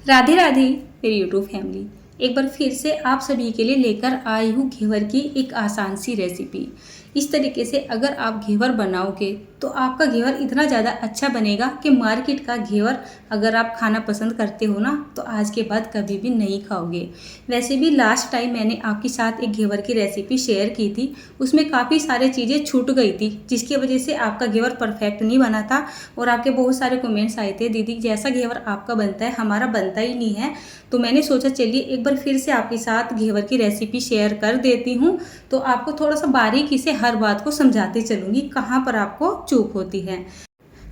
राधे राधे मेरी YouTube family. एक बार फिर से आप सभी के लिए लेकर आई हूँ घेवर की एक आसान सी रेसिपी। इस तरीके से अगर आप घेवर बनाओगे तो आपका घेवर इतना ज़्यादा अच्छा बनेगा कि मार्केट का घेवर अगर आप खाना पसंद करते हो ना तो आज के बाद कभी भी नहीं खाओगे। वैसे भी लास्ट टाइम मैंने आपके साथ एक घेवर की रेसिपी शेयर की थी, उसमें काफ़ी सारी चीज़ें छूट गई थी जिसकी वजह से आपका घेवर परफेक्ट नहीं बना था और आपके बहुत सारे कमेंट्स आए थे, दीदी जैसा घेवर आपका बनता है हमारा बनता ही नहीं है। तो मैंने सोचा चलिए एक बार फिर से आपके साथ घेवर की रेसिपी शेयर कर देती हूँ, तो आपको थोड़ा सा बारीकी से हर बात को समझाते चलूँगी कहाँ पर आपको चूक होती है।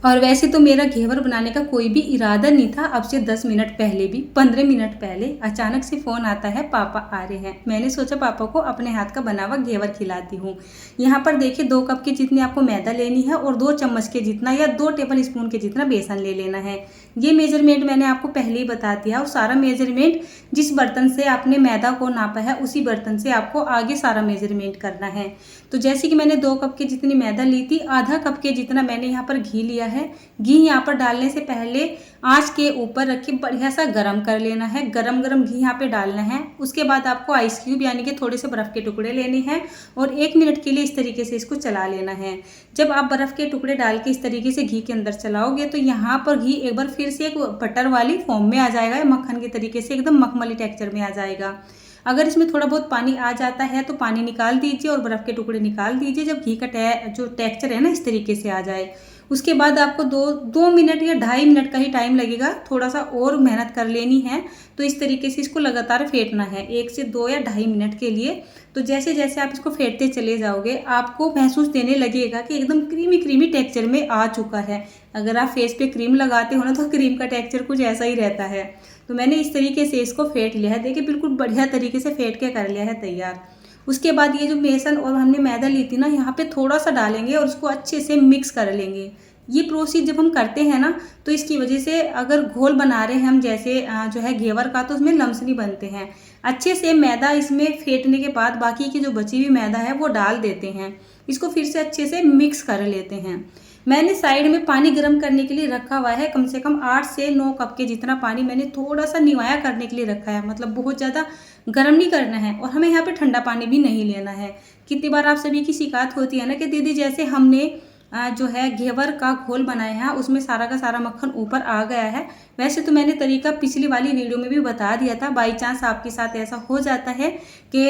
और वैसे तो मेरा घेवर बनाने का कोई भी इरादा नहीं था। अब से 10 मिनट पहले भी 15 मिनट पहले अचानक से फ़ोन आता है, पापा आ रहे हैं। मैंने सोचा पापा को अपने हाथ का बना हुआ घेवर खिलाती हूँ। यहाँ पर देखिए 2 कप के जितनी आपको मैदा लेनी है और 2 चम्मच के जितना या 2 टेबल स्पून के जितना बेसन ले लेना है। ये मेजरमेंट मैंने आपको पहले ही बता दिया। और सारा मेजरमेंट जिस बर्तन से आपने मैदा को नापा है उसी बर्तन से आपको आगे सारा मेजरमेंट करना है। तो जैसे कि मैंने 2 कप की जितनी मैदा ली थी, आधा कप के जितना मैंने यहाँ पर घी लिया है। घी यहाँ पर डालने से पहले आंच के ऊपर रख के बढ़िया सा गरम कर लेना है। गरम गरम घी यहाँ पे डालना है। उसके बाद आपको आइस क्यूब यानी कि थोड़े से बर्फ़ के टुकड़े लेने हैं और 1 मिनट के लिए इस तरीके से इसको चला लेना है। जब आप बर्फ़ के टुकड़े डाल के इस तरीके से घी के अंदर चलाओगे तो यहाँ पर घी एक बार फिर से एक बटर वाली फॉर्म में आ जाएगा, मक्खन के तरीके से एकदम मखमली टेक्सचर में आ जाएगा। अगर इसमें थोड़ा बहुत पानी आ जाता है तो पानी निकाल दीजिए और बर्फ़ के टुकड़े निकाल दीजिए। जब घी का जो टेक्सचर है ना इस तरीके से आ जाए, उसके बाद आपको दो मिनट या 2.5 मिनट का ही टाइम लगेगा, थोड़ा सा और मेहनत कर लेनी है। तो इस तरीके से इसको लगातार फेंटना है 1 से 2 या 2.5 मिनट के लिए। तो जैसे जैसे आप इसको फेंटते चले जाओगे आपको महसूस देने लगेगा कि एकदम क्रीमी क्रीमी टेक्सचर में आ चुका है। अगर आप फेस पे क्रीम लगाते हो ना तो क्रीम का टेक्सचर कुछ ऐसा ही रहता है। तो मैंने इस तरीके से इसको फेंट लिया है। देखिए बिल्कुल बढ़िया तरीके से फेंट के कर लिया है तैयार। उसके बाद ये जो बेसन और हमने मैदा ली थी ना यहाँ पे थोड़ा सा डालेंगे और उसको अच्छे से मिक्स कर लेंगे। ये प्रोसेस जब हम करते हैं ना तो इसकी वजह से अगर घोल बना रहे हैं हम जैसे जो है घेवर का, तो उसमें लम्स नहीं बनते हैं। अच्छे से मैदा इसमें फेंटने के बाद बाकी की जो बची हुई मैदा है वो डाल देते हैं। इसको फिर से अच्छे से मिक्स कर लेते हैं। मैंने साइड में पानी गर्म करने के लिए रखा हुआ है। कम से कम 8 से 9 कप के जितना पानी मैंने थोड़ा सा निवाया करने के लिए रखा है, मतलब बहुत ज़्यादा गर्म नहीं करना है और हमें यहाँ पे ठंडा पानी भी नहीं लेना है। कितनी बार आप सभी की शिकायत होती है ना कि दीदी जैसे हमने जो है घेवर का घोल बनाया है उसमें सारा का सारा मक्खन ऊपर आ गया है। वैसे तो मैंने तरीका पिछली वाली वीडियो में भी बता दिया था। बाई चांस आपके साथ ऐसा हो जाता है कि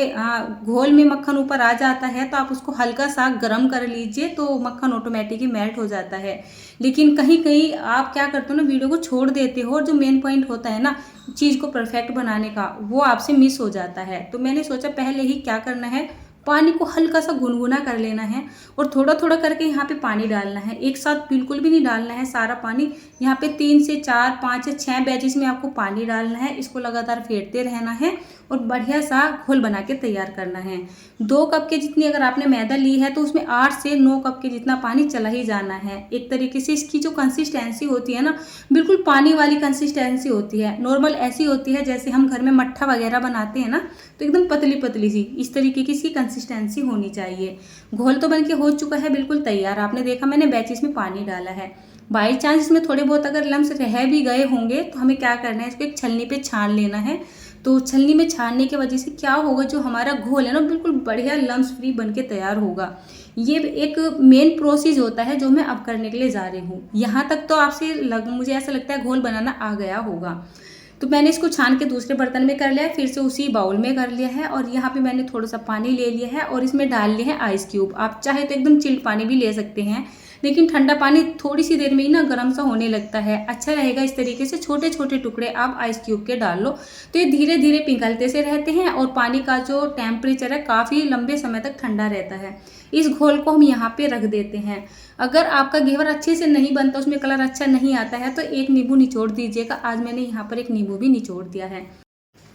घोल में मक्खन ऊपर आ जाता है तो आप उसको हल्का सा गर्म कर लीजिए तो मक्खन ऑटोमेटिकली मेल्ट हो जाता है। लेकिन कहीं कहीं आप क्या करते हो ना, वीडियो को छोड़ देते हो और जो मेन पॉइंट होता है ना चीज़ को परफेक्ट बनाने का वो आपसे मिस हो जाता है। तो मैंने सोचा पहले ही क्या करना है, पानी को हल्का सा गुनगुना कर लेना है और थोड़ा थोड़ा करके यहाँ पे पानी डालना है। एक साथ बिल्कुल भी नहीं डालना है सारा पानी। यहाँ पे 3 से 4 5 से 6 बैचेस में आपको पानी डालना है। इसको लगातार फेंटते रहना है और बढ़िया सा घोल बना के तैयार करना है। 2 कप के जितनी अगर आपने मैदा ली है तो उसमें 8 से 9 कप के जितना पानी चला ही जाना है। एक तरीके से इसकी जो कंसिस्टेंसी होती है ना बिल्कुल पानी वाली कंसिस्टेंसी होती है। नॉर्मल ऐसी होती है जैसे हम घर में मट्ठा वगैरह बनाते हैं ना, तो एकदम पतली पतली सी इस तरीके की इसकी कंसिस्टेंसी होनी चाहिए। घोल तो बनके हो चुका है बिल्कुल तैयार। आपने देखा मैंने बैचेस में पानी डाला है। बाई चांस इसमें थोड़े बहुत अगर लम्स रह भी गए होंगे तो हमें क्या करना है, इसको एक छलनी पे छान लेना है। तो छलनी में छानने की वजह से क्या होगा, जो हमारा घोल है ना बिल्कुल बढ़िया लम्स फ्री बन के तैयार होगा। ये एक मेन प्रोसेस होता है जो मैं अब करने के लिए जा रही हूँ। यहाँ तक तो आपसे मुझे ऐसा लगता है घोल बनाना आ गया होगा। तो मैंने इसको छान के दूसरे बर्तन में कर लिया है, फिर से उसी बाउल में कर लिया है और यहाँ पे मैंने थोड़ा सा पानी ले लिया है और इसमें डाल लिए हैं आइस क्यूब। आप चाहे तो एकदम चिल्ड पानी भी ले सकते हैं, लेकिन ठंडा पानी थोड़ी सी देर में ही ना गर्म सा होने लगता है, अच्छा रहेगा। इस तरीके से छोटे छोटे टुकड़े आप आइस क्यूब के डाल लो तो ये धीरे धीरे पिघलते से रहते हैं और पानी का जो टेम्परेचर है काफ़ी लंबे समय तक ठंडा रहता है। इस घोल को हम यहाँ पे रख देते हैं। अगर आपका घेवर अच्छे से नहीं बनता, उसमें कलर अच्छा नहीं आता है, तो 1 नींबू निचोड़ दीजिएगा। आज मैंने यहाँ पर 1 नींबू भी निचोड़ दिया है।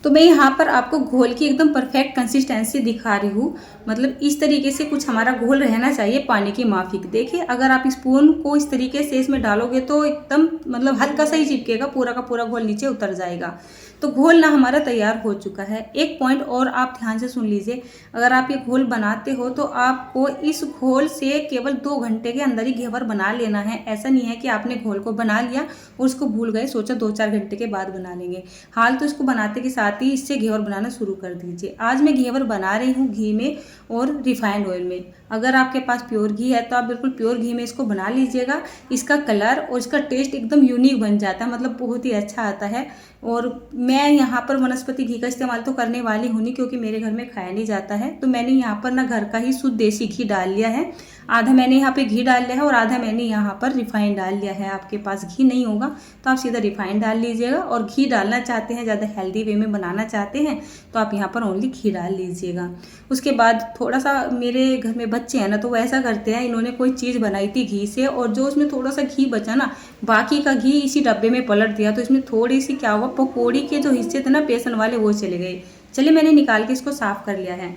तो मैं यहाँ पर आपको घोल की एकदम परफेक्ट कंसिस्टेंसी दिखा रही हूँ। मतलब इस तरीके से कुछ हमारा घोल रहना चाहिए पानी की माफिक। देखिए अगर आप स्पून को इस तरीके से इसमें डालोगे तो एकदम मतलब हल्का सा ही चिपकेगा, पूरा का पूरा घोल नीचे उतर जाएगा। तो घोल ना हमारा तैयार हो चुका है। एक पॉइंट और आप ध्यान से सुन लीजिए, अगर आप ये घोल बनाते हो तो आपको इस घोल से केवल 2 घंटे के अंदर ही घेवर बना लेना है। ऐसा नहीं है कि आपने घोल को बना लिया और उसको भूल गए, सोचा 2-4 घंटे के बाद बना लेंगे। हाल तो इसको बनाते के साथ ही इससे घेवर बनाना शुरू कर दीजिए। आज मैं घेवर बना रही हूँ घी में और रिफाइंड ऑयल में। अगर आपके पास प्योर घी है तो आप बिल्कुल प्योर घी में इसको बना लीजिएगा। इसका कलर और इसका टेस्ट एकदम यूनिक बन जाता है, मतलब बहुत ही अच्छा आता है। और मैं यहाँ पर वनस्पति घी का इस्तेमाल तो करने वाली हूँ नहीं, क्योंकि मेरे घर में खाया नहीं जाता है। तो मैंने यहाँ पर ना घर का ही शुद्ध देसी घी डाल लिया है। आधा मैंने यहाँ पे घी डाल लिया है और आधा मैंने यहाँ पर रिफाइंड डाल लिया है। आपके पास घी नहीं होगा तो आप सीधा रिफाइंड डाल लीजिएगा, और घी डालना चाहते हैं ज़्यादा हेल्दी वे में बनाना चाहते हैं तो आप यहाँ पर ओनली घी डाल लीजिएगा। उसके बाद थोड़ा सा, मेरे घर में बच्चे हैं ना तो वो ऐसा करते हैं, इन्होंने कोई चीज़ बनाई थी घी से और जो उसमें थोड़ा सा घी बचा ना, बाकी का घी इसी डब्बे में पलट दिया। तो इसमें थोड़ी सी क्या हुआ, पकौड़ी के जो हिस्से थे ना बेसन वाले वो चले गए। चलिए मैंने निकाल के इसको साफ कर लिया है।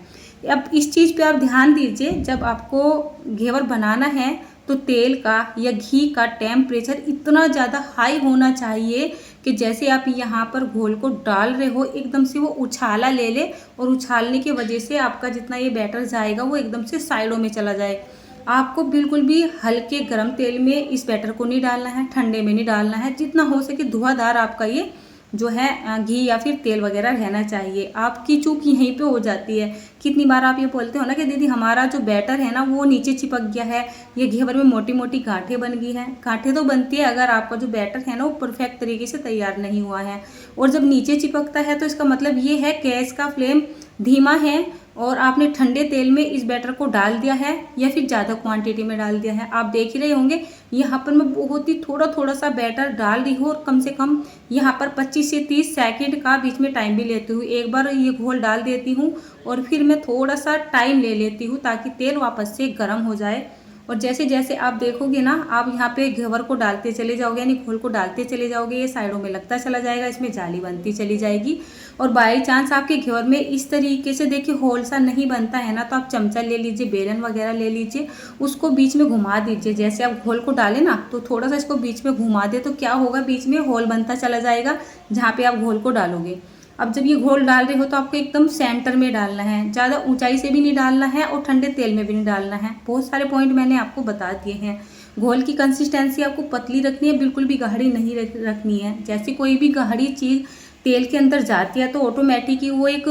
अब इस चीज़ पे आप ध्यान दीजिए, जब आपको घेवर बनाना है तो तेल का या घी का टेम्परेचर इतना ज़्यादा हाई होना चाहिए कि जैसे आप यहाँ पर घोल को डाल रहे हो एकदम से वो उछाला ले ले, और उछालने की वजह से आपका जितना ये बैटर जाएगा वो एकदम से साइडों में चला जाए। आपको बिल्कुल भी हल्के गर्म तेल में इस बैटर को नहीं डालना है, ठंडे में नहीं डालना है। जितना हो सके धुआंधार आपका ये जो है घी या फिर तेल वगैरह रहना चाहिए। आपकी चूक यहीं पे हो जाती है। कितनी बार आप ये बोलते हो ना कि दीदी हमारा जो बैटर है ना वो नीचे चिपक गया है, ये घेवर में मोटी मोटी गांठें बन गई हैं। गांठें तो बनती है अगर आपका जो बैटर है ना वो परफेक्ट तरीके से तैयार नहीं हुआ है। और जब नीचे चिपकता है तो इसका मतलब ये है गैस का फ्लेम धीमा है और आपने ठंडे तेल में इस बैटर को डाल दिया है या फिर ज़्यादा क्वांटिटी में डाल दिया है। आप देख ही रहे होंगे यहाँ पर मैं बहुत ही थोड़ा थोड़ा सा बैटर डाल रही हूँ और कम से कम यहाँ पर 25 से 30 सेकंड का बीच में टाइम भी लेती हूँ। एक बार ये घोल डाल देती हूँ और फिर मैं थोड़ा सा टाइम ले लेती हूँ ताकि तेल वापस से गर्म हो जाए। और जैसे जैसे आप देखोगे ना, आप यहाँ पे घेवर को डालते चले जाओगे, यानी घोल को डालते चले जाओगे, ये साइडों में लगता चला जाएगा, इसमें जाली बनती चली जाएगी। और बाई चांस आपके घेवर में इस तरीके से देखिए होल सा नहीं बनता है ना, तो आप चमचा ले लीजिए, बेलन वगैरह ले लीजिए, उसको बीच में घुमा दीजिए। जैसे आप घोल को डालें ना तो थोड़ा सा इसको बीच में घुमा दे तो क्या होगा, बीच में होल बनता चला जाएगा जहाँ पे आप घोल को डालोगे। अब जब ये घोल डाल रहे हो तो आपको एकदम सेंटर में डालना है, ज़्यादा ऊंचाई से भी नहीं डालना है और ठंडे तेल में भी नहीं डालना है। बहुत सारे पॉइंट मैंने आपको बता दिए हैं। घोल की कंसिस्टेंसी आपको पतली रखनी है, बिल्कुल भी गाढ़ी नहीं रखनी है। जैसे कोई भी गाढ़ी चीज़ तेल के अंदर जाती है तो ऑटोमेटिक ही वो एक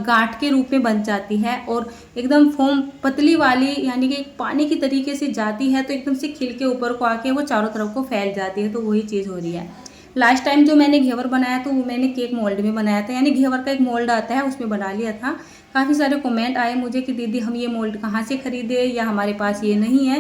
गांठ के रूप में बन जाती है, और एकदम फोम पतली वाली यानी कि पानी की तरीके से जाती है तो एकदम से खिल के ऊपर को आके वो चारों तरफ को फैल जाती है। तो वही चीज़ हो रही है। लास्ट टाइम जो मैंने घेवर बनाया तो वो मैंने केक मोल्ड में बनाया था, यानी घेवर का एक मोल्ड आता है उसमें बना लिया था। काफ़ी सारे कमेंट आए मुझे कि दीदी हम ये मोल्ड कहाँ से खरीदे या हमारे पास ये नहीं है।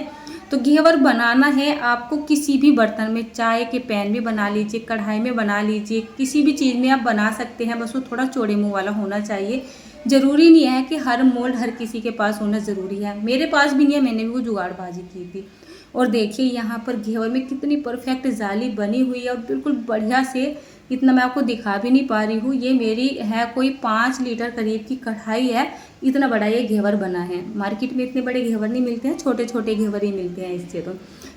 तो घेवर बनाना है आपको किसी भी बर्तन में, चाय के पैन में बना लीजिए, कढ़ाई में बना लीजिए, किसी भी चीज़ में आप बना सकते हैं, बस वो थोड़ा चौड़े मुँह वाला होना चाहिए। ज़रूरी नहीं है कि हर मोल्ड हर किसी के पास होना ज़रूरी है। मेरे पास भी नहीं है, मैंने भी वो जुगाड़बाजी की थी। और देखिए यहाँ पर घेवर में कितनी परफेक्ट जाली बनी हुई है और बिल्कुल बढ़िया से, इतना मैं आपको दिखा भी नहीं पा रही हूँ। ये मेरी है कोई 5 लीटर करीब की कढ़ाई है, इतना बड़ा ये घेवर बना है। मार्केट में इतने बड़े घेवर नहीं मिलते हैं, छोटे छोटे घेवर ही मिलते हैं इससे।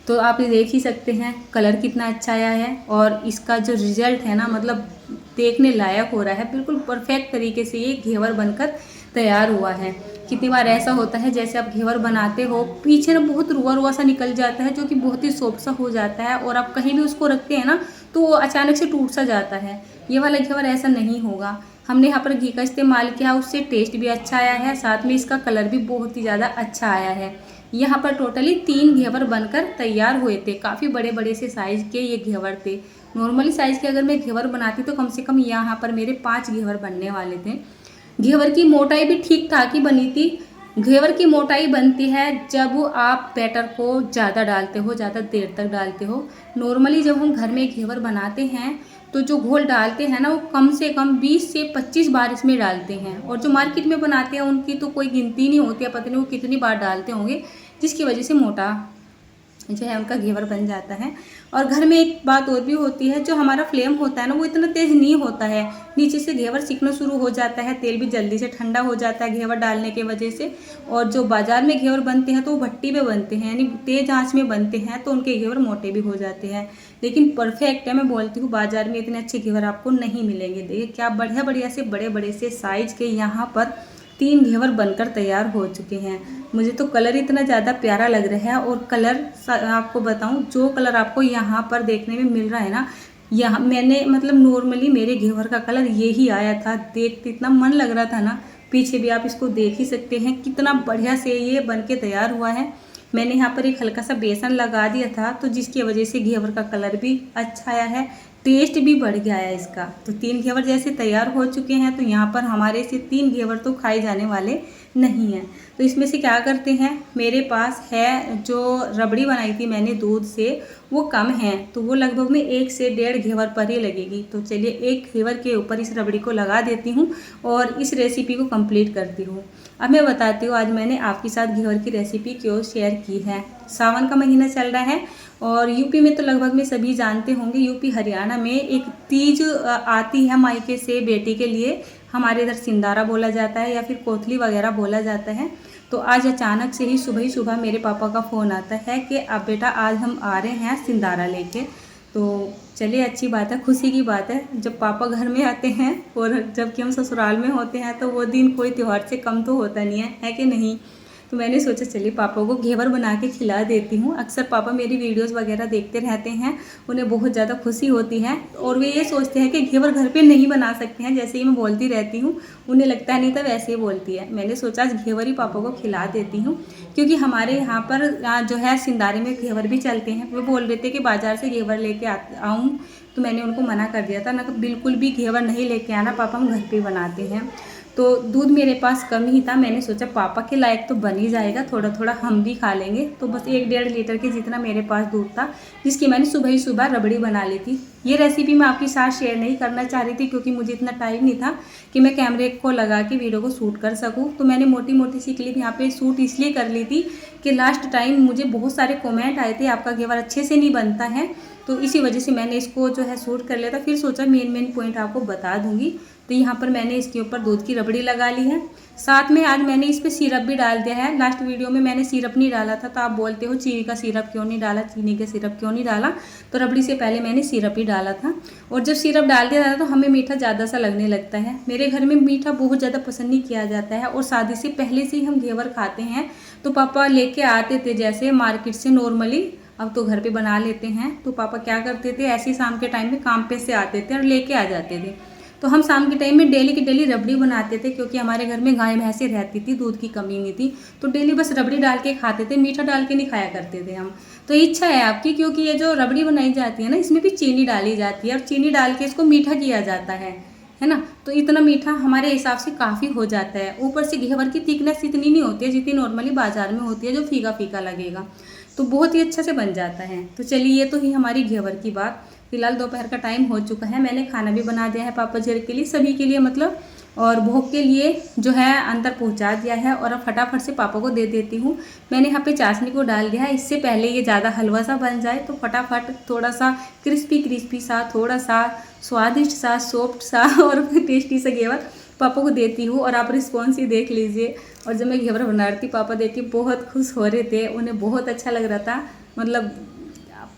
तो आप ये देख ही सकते हैं कलर कितना अच्छा आया है और इसका जो रिजल्ट है ना, मतलब देखने लायक हो रहा है। बिल्कुल परफेक्ट तरीके से ये घेवर बनकर तैयार हुआ है। कितनी बार ऐसा होता है जैसे आप घेवर बनाते हो पीछे ना बहुत रुआ रुआ सा निकल जाता है, जो कि बहुत ही सॉफ्ट सा हो जाता है, और आप कहीं भी उसको रखते हैं ना तो वो अचानक से टूट सा जाता है। ये वाला घेवर ऐसा नहीं होगा। हमने यहाँ पर घी का इस्तेमाल किया, उससे टेस्ट भी अच्छा आया है, साथ में इसका कलर भी बहुत ही ज़्यादा अच्छा आया है। यहाँ पर टोटली 3 घेवर बनकर तैयार हुए थे। काफ़ी बड़े बड़े से साइज़ के ये घेवर थे। नॉर्मली साइज़ के अगर मैं घेवर बनाती तो कम से कम यहाँ पर मेरे 5 घेवर बनने वाले थे। घेवर की मोटाई भी ठीक ठाक ही बनी थी। घेवर की मोटाई बनती है जब आप बैटर को ज़्यादा डालते हो, ज़्यादा देर तक डालते हो। नॉर्मली जब हम घर में घेवर बनाते हैं तो जो घोल डालते हैं ना वो कम से कम 20 से 25 बार इसमें डालते हैं, और जो मार्केट में बनाते हैं उनकी तो कोई गिनती नहीं होती है, पता नहीं वो कितनी बार डालते होंगे, जिसकी वजह से मोटा जो है उनका घेवर बन जाता है। और घर में एक बात और भी होती है, जो हमारा फ्लेम होता है ना वो इतना तेज़ नहीं होता है, नीचे से घेवर सिकना शुरू हो जाता है, तेल भी जल्दी से ठंडा हो जाता है घेवर डालने की वजह से। और जो बाज़ार में घेवर बनते हैं तो वो भट्टी पे बनते हैं, यानी तेज़ आंच में बनते हैं, तो उनके घेवर मोटे भी हो जाते हैं। लेकिन परफेक्ट है, मैं बोलती हूँ बाज़ार में इतने अच्छे घेवर आपको नहीं मिलेंगे। देखिए क्या बढ़िया बढ़िया से बड़े बड़े से साइज़ के यहाँ पर 3 घेवर बनकर तैयार हो चुके हैं। मुझे तो कलर इतना ज़्यादा प्यारा लग रहा है। और कलर आपको बताऊं, जो कलर आपको यहाँ पर देखने में मिल रहा है ना, यहाँ मैंने मतलब नॉर्मली मेरे घेवर का कलर ये ही आया था। देखते इतना मन लग रहा था ना, पीछे भी आप इसको देख ही सकते हैं कितना बढ़िया से ये बन के तैयार हुआ है। मैंने यहाँ पर एक हल्का सा बेसन लगा दिया था, तो जिसकी वजह से घेवर का कलर भी अच्छा आया है, टेस्ट भी बढ़ गया है इसका। तो 3 घेवर जैसे तैयार हो चुके हैं, तो यहाँ पर हमारे से 3 घेवर तो खाए जाने वाले नहीं हैं। तो इसमें से क्या करते हैं, मेरे पास है जो रबड़ी बनाई थी मैंने दूध से, वो कम है, तो वो लगभग में 1 से 1.5 घेवर पर ही लगेगी। तो चलिए 1 घेवर के ऊपर इस रबड़ी को लगा देती हूँ और इस रेसिपी को कंप्लीट करती हूँ। अब मैं बताती हूँ आज मैंने आपके साथ घेवर की रेसिपी क्यों शेयर की है। सावन का महीना चल रहा है और यूपी में तो लगभग में सभी जानते होंगे, यूपी हरियाणा में एक तीज आती है मायके से बेटी के लिए। हमारे इधर सिंदारा बोला जाता है या फिर कोथली वगैरह बोला जाता है। तो आज अचानक से ही सुबह मेरे पापा का फ़ोन आता है कि अब बेटा आज हम आ रहे हैं सिंदारा लेके। तो चलिए अच्छी बात है, खुशी की बात है जब पापा घर में आते हैं। और जबकि हम ससुराल में होते हैं तो वो दिन कोई त्यौहार से कम तो होता नहीं है कि नहीं। तो मैंने सोचा चलिए पापा को घेवर बना के खिला देती हूँ। अक्सर पापा मेरी वीडियोस वगैरह देखते रहते हैं, उन्हें बहुत ज़्यादा खुशी होती है और वे ये सोचते हैं कि घेवर घर पे नहीं बना सकते हैं। जैसे ही मैं बोलती रहती हूँ उन्हें लगता नहीं था, वैसे ही बोलती है। मैंने सोचा आज घेवर ही पापा को खिला देती हूँ, क्योंकि हमारे यहाँ पर जो है सिंदारे में घेवर भी चलते हैं। वे बोल रहे थे कि बाज़ार से घेवर लेके आऊँ, तो मैंने उनको मना कर दिया था ना, बिल्कुल भी घेवर नहीं लेके आना पापा, हम घर पे बनाते हैं। तो दूध मेरे पास कम ही था, मैंने सोचा पापा के लायक तो बन ही जाएगा, थोड़ा थोड़ा हम भी खा लेंगे। तो बस 1-1.5 लीटर के जितना मेरे पास दूध था, जिसकी मैंने सुबह ही सुबह रबड़ी बना ली थी। ये रेसिपी मैं आपके साथ शेयर नहीं करना चाह रही थी, क्योंकि मुझे इतना टाइम नहीं था कि मैं कैमरे को लगा के वीडियो को शूट कर सकूँ। तो मैंने मोटी मोटी सी क्लिप यहाँ पे शूट इसलिए कर ली थी कि लास्ट टाइम मुझे बहुत सारे कमेंट आए थे आपका घेवर अच्छे से नहीं बनता है, तो इसी वजह से मैंने इसको जो है शूट कर लिया था। फिर सोचा मेन पॉइंट आपको बता दूंगी। तो यहाँ पर मैंने इसके ऊपर दूध की रबड़ी लगा ली है, साथ में आज मैंने इस पर सिरप भी डाल दिया है। लास्ट वीडियो में मैंने सिरप नहीं डाला था, तो आप बोलते हो चीनी का सिरप क्यों नहीं डाला, चीनी का सिरप क्यों नहीं डाला। तो रबड़ी से पहले मैंने सिरप ही डाला था। और जब सिरप डाल दिया जाता है तो हमें मीठा ज़्यादा सा लगने लगता है। मेरे घर में मीठा बहुत ज़्यादा पसंद नहीं किया जाता है, और शादी से पहले से ही हम घेवर खाते हैं। तो पापा लेके आते थे जैसे मार्केट से नॉर्मली, अब तो घर पे बना लेते हैं। तो पापा क्या करते थे, ऐसे शाम के टाइम में काम पे से आते थे और लेके आ जाते थे। तो हम शाम के टाइम में डेली की डेली रबड़ी बनाते थे, क्योंकि हमारे घर में गाय भैंसें रहती थी, दूध की कमी नहीं थी। तो डेली बस रबड़ी डाल के खाते थे, मीठा डाल के नहीं खाया करते थे हम। तो इच्छा है आपकी, क्योंकि ये जो रबड़ी बनाई जाती है ना, इसमें भी चीनी डाली जाती है और चीनी डाल के इसको मीठा किया जाता है ना। तो इतना मीठा हमारे हिसाब से काफ़ी हो जाता है। ऊपर से घेवर की थिकनेस इतनी नहीं होती है जितनी नॉर्मली बाजार में होती है, जो फीका फीका लगेगा। तो बहुत ही अच्छा से बन जाता है। तो चलिए ये तो ही हमारी घेवर की बात। फिलहाल दोपहर का टाइम हो चुका है, मैंने खाना भी बना दिया है पापा जी के लिए, सभी के लिए मतलब, और भोग के लिए जो है अंदर पहुंचा दिया है। और अब फटाफट से पापा को दे देती हूँ। मैंने यहाँ पे चाशनी को डाल दिया है, इससे पहले ये ज़्यादा हलवा सा बन जाए, तो फटाफट थोड़ा सा क्रिस्पी सा, थोड़ा सा स्वादिष्ट सा, सॉफ्ट सा और टेस्टी सा घेवर पापा को देती हूँ। और आप रिस्पॉन्स ही देख लीजिए। और जब मैं घेवर बना रही थी पापा देखी बहुत खुश हो रहे थे, उन्हें बहुत अच्छा लग रहा था। मतलब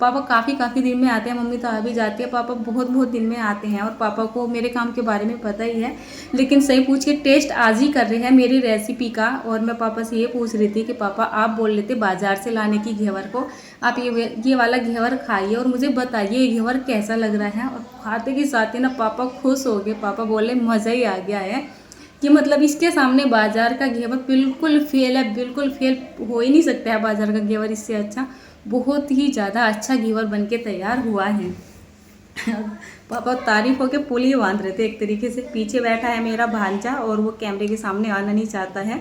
पापा काफ़ी दिन में आते हैं, मम्मी तो आ भी जाती है, पापा बहुत दिन में आते हैं। और पापा को मेरे काम के बारे में पता ही है, लेकिन सही पूछ के टेस्ट आज ही कर रहे हैं मेरी रेसिपी का। और मैं पापा से ये पूछ रही थी कि पापा आप बोल रहे थे बाज़ार से लाने की घेवर को, आप ये वाला घेवर खाइए और मुझे बताइए ये घेवर कैसा लग रहा है। और खाते के साथ ही ना पापा खुश हो गए, पापा बोले मज़ा ही आ गया है, कि मतलब इसके सामने बाज़ार का घेवर बिल्कुल फेल है, बिल्कुल फेल हो ही नहीं सकता है बाज़ार का घेवर इससे अच्छा। बहुत ही ज़्यादा अच्छा घेवर बनके तैयार हुआ है। पापा तारीफ होके पुल ही बांध रहे थे एक तरीके से। पीछे बैठा है मेरा भांजा और वो कैमरे के सामने आना नहीं चाहता है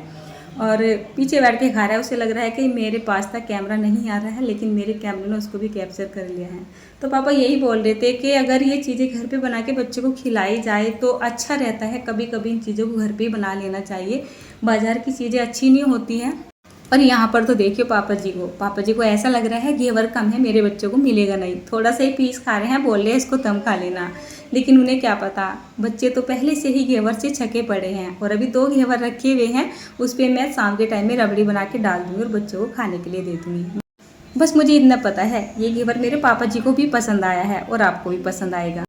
और पीछे बैठ के खा रहा है। उसे लग रहा है कि मेरे पास तक कैमरा नहीं आ रहा है, लेकिन मेरे कैमरे ने उसको भी कैप्चर कर लिया है। तो पापा यही बोल रहे थे कि अगर ये चीज़ें घर पे बना के बच्चों को खिलाई जाए तो अच्छा रहता है। कभी कभी इन चीज़ों को घर पे ही बना लेना चाहिए, बाज़ार की चीज़ें अच्छी नहीं होती हैं। और यहाँ पर तो देखियो पापा जी को ऐसा लग रहा है घेवर कम है, मेरे बच्चों को मिलेगा नहीं। थोड़ा सा ही पीस खा रहे हैं, बोल रहे हैं इसको तम खा लेना। लेकिन उन्हें क्या पता, बच्चे तो पहले से ही घेवर से छके पड़े हैं। और अभी 2 घेवर रखे हुए हैं, उस पर मैं शाम के टाइम में रबड़ी बना के डाल दूँगी और बच्चों को खाने के लिए दे दूँगी। बस मुझे इतना पता है, ये घेवर मेरे पापा जी को भी पसंद आया है और आपको भी पसंद आएगा।